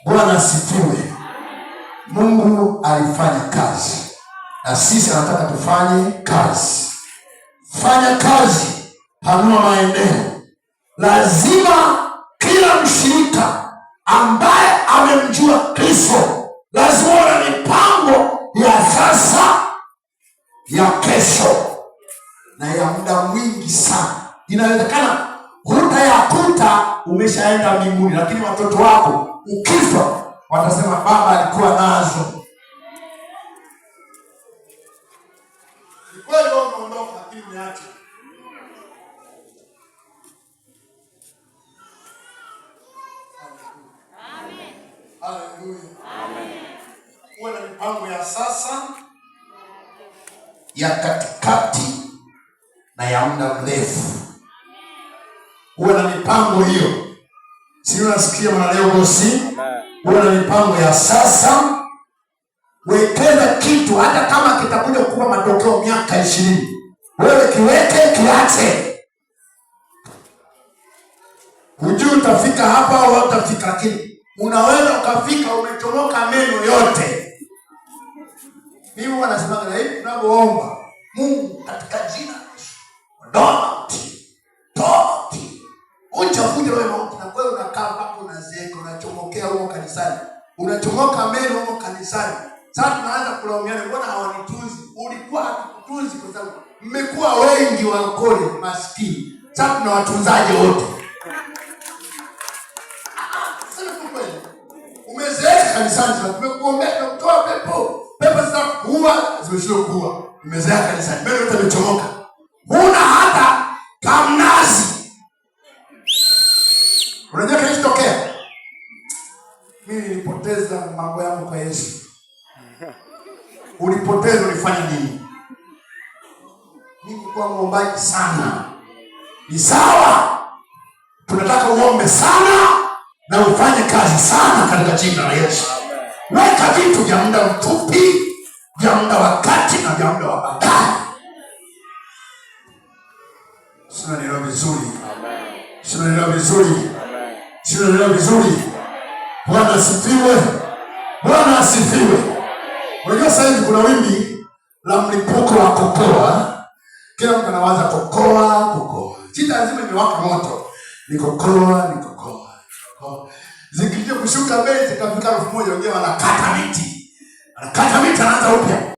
Bwana asifiwe. Mungu alifanya kazi na sisi anataka tufanye kazi. Fanya kazi, panua maeneo. Lazima kila mshirika ambaye amemjua Kristo lazima una mipango ya sasa, ya kesho na ya muda mwingi sana. Inawezekana hutayakuta umeshaenda mbinguni, lakini watoto wako ukifa watasema baba alikuwa nazo. Ni kweli wewe unaondoka, lakini umeacha. Amen. Haleluya. Amen. Uwe na mipango ya sasa, ya katikati na ya muda mrefu. Uwe na mipango hiyo. Si unasikia leo bosi? Uwe na mipango ya sasa. Wekeza kitu hata kama kitakuja kukupa matokeo miaka 20. Wewe kiweke, kiache. Hujui utafika hapa au utafika, lakini unaweza ukafika umechomoka meno yote. Mimi wanasema na hivi tunapoomba Mungu katika jina la Yesu. Toti. Uchafuja wewe mauti na wewe unakaa hapo unazeeka, unachomokea huko kanisani. Unachomoka meno huko kanisani. Sasa tunaanza kulaumiana, mbona hawanitunzi? Ulikuwa hatukutunzi kwa sababu mmekuwa wengi wakole maskini. Sasa tunawatunzaje wote? Sasa kweli. Umezeeka kanisani, sasa tumekuombea na kutoa pepo. Pepo sasa kuua, zimeshokuwa. Umezeeka kanisani, meno yote yamechomoka. Huna hata kamnazi. Unajua kinachotokea? Mimi nilipoteza mambo yangu kwa Yesu. Ulipoteza, ulifanya nini? Mimi kwa muombaji sana. Ni sawa. Tunataka uombe sana na ufanye kazi sana katika jina la Yesu. Weka vitu vya muda mfupi, vya muda wa kati na vya muda wa baadaye. Sina neno vizuri. Amen. Sina neno vizuri. Amen. Sina neno vizuri. Bwana asifiwe. Bwana asifiwe. Unajua sasa hivi kuna wimbi la mlipuko wa kokoa. Kila mtu anawaza kokoa. Chita lazima imewaka moto. Ni kokoa. Zikija kushuka bei zikafika 1000, wengine wanakata miti. Anaanza upya.